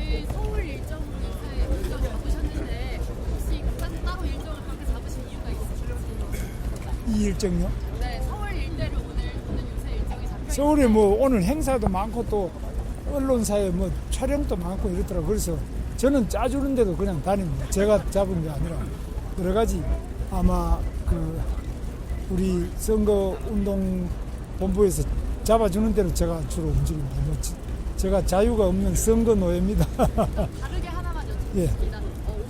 오늘 서울 일정 잡으셨는데 혹시 따로 일정을 그렇게 잡으신 이유가 있으실까요? 이 일정요? 네, 서울 일대로 오늘 요새 일정이 잡혀 서울에 뭐 오늘 행사도 많고 또 언론사에 뭐 촬영도 많고 이렇더라고요. 그래서 저는 짜주는데도 그냥 다닙니다. 제가 잡은 게 아니라 여러 가지 아마 그 우리 선거운동본부에서 잡아주는 대로 제가 주로 움직입니다. 뭐 제가 자유가 없는 선거 노예입니다. 다르게 하나만 여쭤보겠습니다. 예.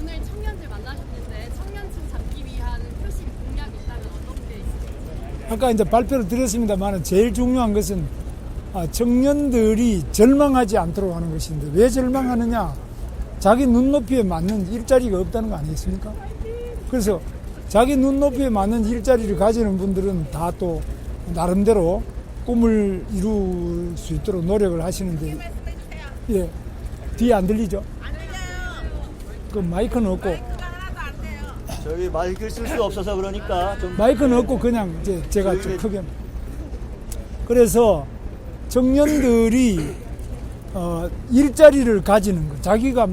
오늘 청년들 만나셨는데 청년층 잡기 위한 표심 공약이 있다면 어떤 게 있을까요? 아까 이제 발표를 드렸습니다만 제일 중요한 것은 청년들이 절망하지 않도록 하는 것인데 왜 절망하느냐? 자기 눈높이에 맞는 일자리가 없다는 거 아니겠습니까? 그래서 자기 눈높이에 맞는 일자리를 가지는 분들은 다 또 나름대로 꿈을 이룰 수 있도록 노력을 하시는데, 예, 뒤에 안 들리죠? 안 들려요. 그 마이크는 없고, 마이크가 하나도 안 돼요. 저희 마이크를 쓸 수 없어서 그러니까 좀 마이크는 없고 그냥 이제 제가 좀 크게. 그래서 청년들이 일자리를 가지는 거, 자기가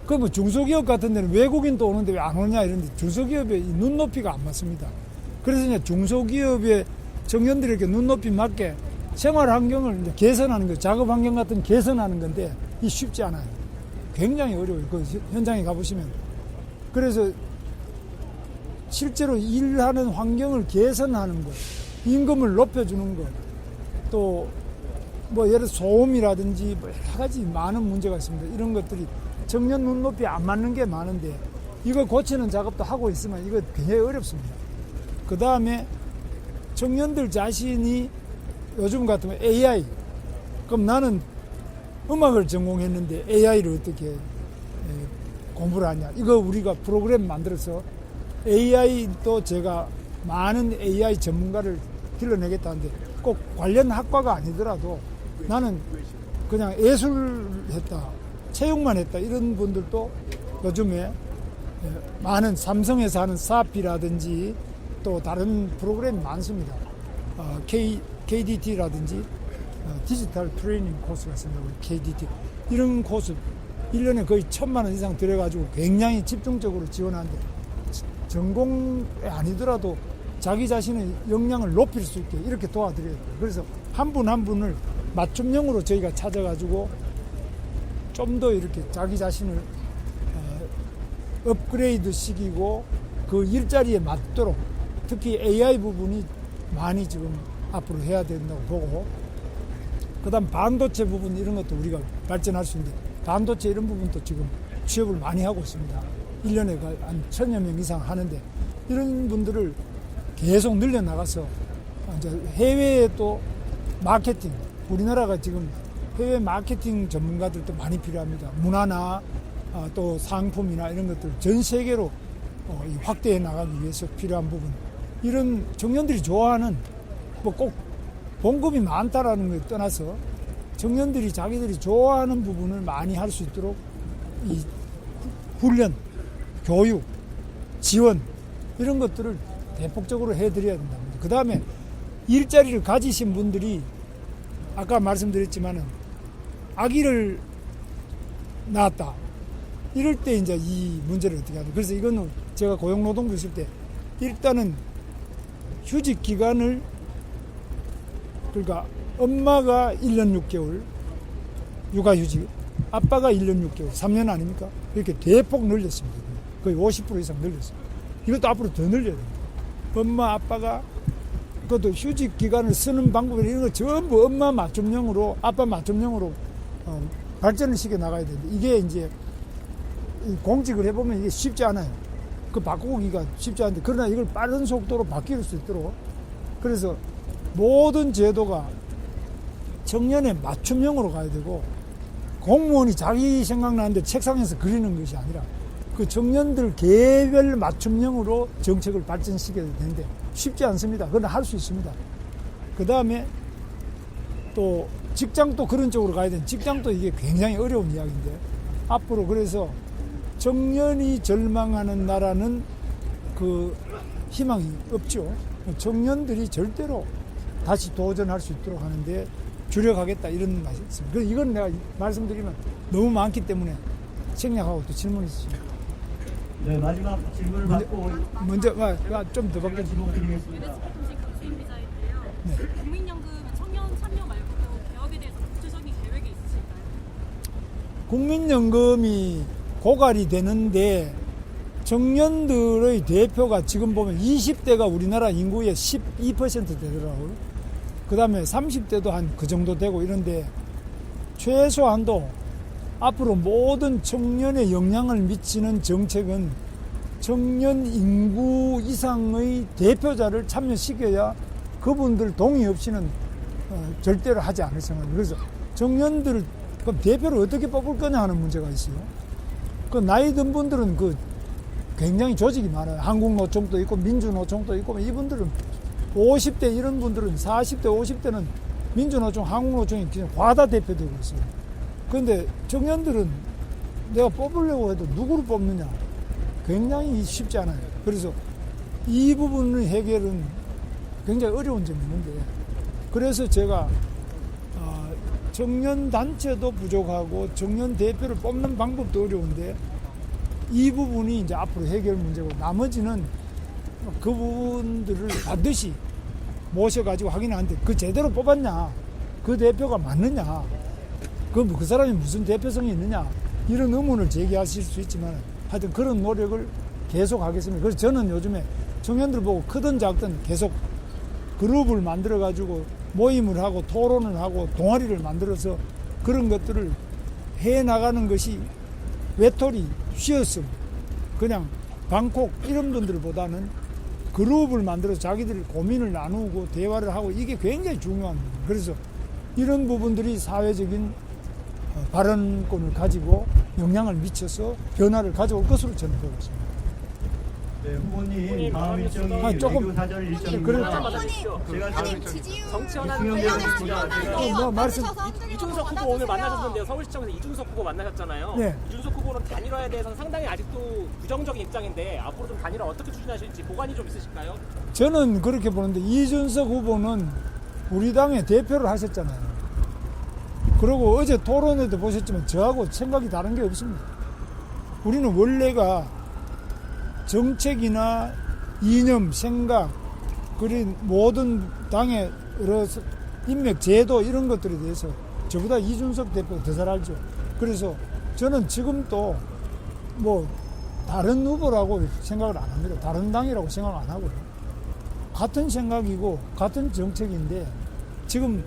그 뭐 중소기업 같은 데는 외국인도 오는데 왜 안 오냐 이런데 중소기업의 눈높이가 안 맞습니다. 그래서 이제 중소기업의 청년들에게 눈높이 맞게 생활 환경을 이제 개선하는 거, 작업 환경 같은 개선하는 건데 이 쉽지 않아요. 굉장히 어려워요. 그 현장에 가보시면. 그래서 실제로 일하는 환경을 개선하는 것, 임금을 높여주는 것, 또 뭐 예를 들어 소음이라든지 뭐 여러 가지 많은 문제가 있습니다. 이런 것들이 청년 눈높이에 안 맞는 게 많은데 이거 고치는 작업도 하고 있으면 이거 굉장히 어렵습니다. 그 다음에 청년들 자신이 요즘 같으면 AI, 그럼 나는 음악을 전공했는데 AI를 어떻게 공부를 하냐. 이거 우리가 프로그램 만들어서 AI도 제가 많은 AI 전문가를 길러내겠다는데 꼭 관련 학과가 아니더라도 나는 그냥 예술했다, 체육만 했다 이런 분들도 요즘에 많은 삼성에서 하는 사업이라든지 또 다른 프로그램이 많습니다. KDT라든지 디지털 트레이닝 코스가 있습니다. KDT 이런 코스 1년에 거의 1,000만 원 이상 들여가지고 굉장히 집중적으로 지원하는데 전공이 아니더라도 자기 자신의 역량을 높일 수 있게 이렇게 도와드려야 돼요. 그래서 한 분 한 분을 맞춤형으로 저희가 찾아가지고 좀 더 이렇게 자기 자신을 업그레이드 시키고 그 일자리에 맞도록 특히 AI 부분이 많이 지금 앞으로 해야 된다고 보고, 그 다음 반도체 부분 이런 것도 우리가 발전할 수 있는데 반도체 이런 부분도 지금 취업을 많이 하고 있습니다. 1년에 한 1,000여 명 이상 하는데 이런 분들을 계속 늘려나가서 이제 해외에 또 마케팅, 우리나라가 지금 해외 마케팅 전문가들도 많이 필요합니다. 문화나 또 상품이나 이런 것들 전 세계로 확대해 나가기 위해서 필요한 부분. 이런 청년들이 좋아하는 뭐 꼭 봉급이 많다라는 걸 떠나서 청년들이 자기들이 좋아하는 부분을 많이 할 수 있도록 이 훈련, 교육, 지원 이런 것들을 대폭적으로 해드려야 된답니다. 그 다음에 일자리를 가지신 분들이 아까 말씀드렸지만은 아기를 낳았다. 이럴 때 이제 이 문제를 어떻게 하냐. 그래서 이거는 제가 고용노동부 있을 때 일단은 휴직 기간을 그러니까 엄마가 1년 6개월 육아휴직, 아빠가 1년 6개월, 3년 아닙니까? 이렇게 대폭 늘렸습니다. 거의 50% 이상 늘렸습니다. 이것도 앞으로 더 늘려야 됩니다. 엄마, 아빠가 그것도 휴직 기간을 쓰는 방법 이런 거 전부 엄마 맞춤형으로, 아빠 맞춤형으로 발전을 시켜 나가야 되는데 이게 이제 공직을 해보면 이게 쉽지 않아요. 그 바꾸기가 쉽지 않은데 그러나 이걸 빠른 속도로 바뀔 수 있도록 그래서 모든 제도가 청년의 맞춤형으로 가야 되고 공무원이 자기 생각나는데 책상에서 그리는 것이 아니라 그 청년들 개별 맞춤형으로 정책을 발전시켜야 되는데 쉽지 않습니다. 그러나 할 수 있습니다. 그 다음에 또 직장도 그런 쪽으로 가야 되는 직장도 이게 굉장히 어려운 이야기인데 앞으로 그래서 청년이 절망하는 나라는 그 희망이 없죠. 청년들이 절대로 다시 도전할 수 있도록 하는데 줄여가겠다 이런 말이 있습니다. 그래서 이건 내가 말씀드리면 너무 많기 때문에 생략하고 또 질문이 있습니다. 네, 마지막 질문을 받고 먼저 좀 더 받겠습니다. 질문드리겠습니다. 공식 강수인 기자인데요. 네. 국민연금 청년 참여 말고도 개혁에 대해서 구체적인 계획이 있으실까요? 국민연금이 고갈이 되는데 청년들의 대표가 지금 보면 20대가 우리나라 인구의 12% 되더라고요. 그 다음에 30대도 한 그 정도 되고 이런데 최소한도 앞으로 모든 청년에 영향을 미치는 정책은 청년 인구 이상의 대표자를 참여시켜야 그분들 동의 없이는 절대로 하지 않을 생각입니다. 그래서 청년들을 그럼 대표를 어떻게 뽑을 거냐 하는 문제가 있어요. 그 나이 든 분들은 그 굉장히 조직이 많아요. 한국노총도 있고 민주노총도 있고 이분들은 50대 이런 분들은 40대 50대는 민주노총 한국노총이 그냥 과다 대표되고 있어요. 그런데 청년들은 내가 뽑으려고 해도 누구를 뽑느냐 굉장히 쉽지 않아요. 그래서 이 부분의 해결은 굉장히 어려운 점이 있는데 그래서 제가 청년 단체도 부족하고 청년 대표를 뽑는 방법도 어려운데 이 부분이 이제 앞으로 해결 문제고 나머지는 그분들을 반드시 모셔가지고 확인하는데 그 제대로 뽑았냐 그 대표가 맞느냐 그 사람이 무슨 대표성이 있느냐 이런 의문을 제기하실 수 있지만 하여튼 그런 노력을 계속 하겠습니다. 그래서 저는 요즘에 청년들 보고 크든 작든 계속 그룹을 만들어 가지고 모임을 하고 토론을 하고 동아리를 만들어서 그런 것들을 해 나가는 것이 외톨이 쉬었음 그냥 방콕 이런 분들보다는 그룹을 만들어서 자기들이 고민을 나누고 대화를 하고 이게 굉장히 중요합니다. 그래서 이런 부분들이 사회적인 발언권을 가지고 영향을 미쳐서 변화를 가져올 것으로 저는 보고 있습니다. 네, 후보님 다음 일정이 조금- 외교 사절 일정입니다. 제가 아니 지지율 정치현안 뭐 말씀- 이준석 후보 오늘 만나셨는데요. 서울시청에서 이준석 후보 만나셨잖아요. 네. 이준석 후보는 단일화에 대해서는 상당히 아직도 부정적인 입장인데 앞으로 좀 단일화 어떻게 추진하실지 보관이 좀 있으실까요? 저는 그렇게 보는데 이준석 후보는 우리 당의 대표를 하셨잖아요. 그리고 어제 토론회도 보셨지만 저하고 생각이 다른 게 없습니다. 우리는 원래가 정책이나 이념, 생각, 그린 모든 당의 여러 인맥, 제도 이런 것들에 대해서 저보다 이준석 대표가 더 잘 알죠. 그래서 저는 지금 또 뭐 다른 후보라고 생각을 안 합니다. 다른 당이라고 생각 안 하고요. 같은 생각이고 같은 정책인데 지금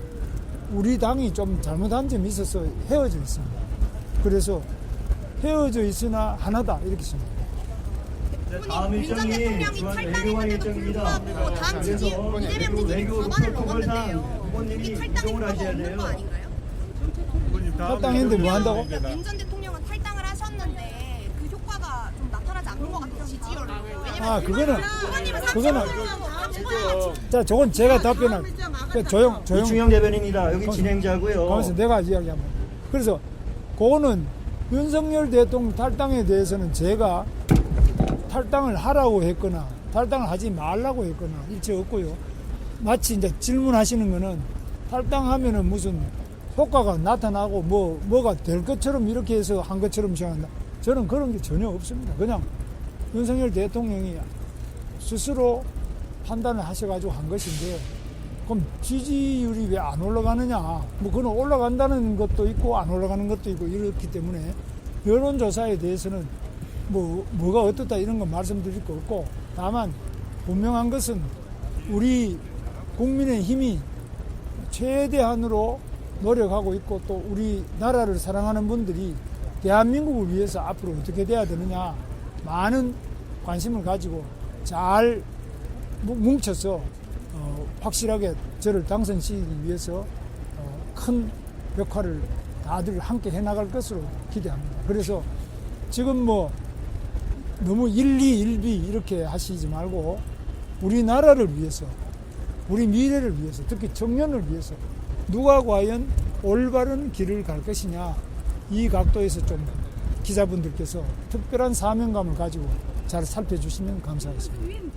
우리 당이 좀 잘못한 점이 있어서 헤어져 있습니다. 그래서 헤어져 있으나 하나다 이렇게 생각합니다. 네, 다음 윤 전 일정이 대통령이 주한 탈당했는데도 외교관 일정입니다. 불구하고 다음 그래서 지지율 이재명 지지율 외교 과반을 프로토콜상 넘었는데요. 후보님이 이게 탈당의 이동을 필요가 하셔야 없는 돼요. 거 아닌가요? 탈당했는데 뭐 한다고? 그러니까 윤 전 대통령은 탈당을 하셨는데 그 효과가 좀 나타나지 않는 것 같아요. 지지율로. 아, 그거는 그거는 자, 저건 제가 답변할. 조용. 이충영 대변인입니다. 여기 진행자고요. 가면서 내가 이야기하면. 그래서 그거는 윤석열 대통령 탈당에 대해서는 제가 탈당을 하라고 했거나 탈당을 하지 말라고 했거나 일체 없고요. 마치 이제 질문하시는 거는 탈당하면은 무슨 효과가 나타나고 뭐가 될 것처럼 이렇게 해서 한 것처럼 생각한다. 저는 그런 게 전혀 없습니다. 그냥 윤석열 대통령이 스스로 판단을 하셔가지고 한 것인데 그럼 지지율이 왜 안 올라가느냐 뭐 그건 올라간다는 것도 있고 안 올라가는 것도 있고 이렇기 때문에 여론조사에 대해서는 뭐가 어떻다 이런 건 말씀드릴 거 없고 다만 분명한 것은 우리 국민의 힘이 최대한으로 노력하고 있고 또 우리 나라를 사랑하는 분들이 대한민국을 위해서 앞으로 어떻게 돼야 되느냐 많은 관심을 가지고 잘 뭉쳐서 확실하게 저를 당선시키기 위해서 큰 역할을 다들 함께 해나갈 것으로 기대합니다. 그래서 지금 너무 일비 이렇게 하시지 말고 우리나라를 위해서 우리 미래를 위해서 특히 청년을 위해서 누가 과연 올바른 길을 갈 것이냐 이 각도에서 좀 기자분들께서 특별한 사명감을 가지고 잘 살펴주시면 감사하겠습니다.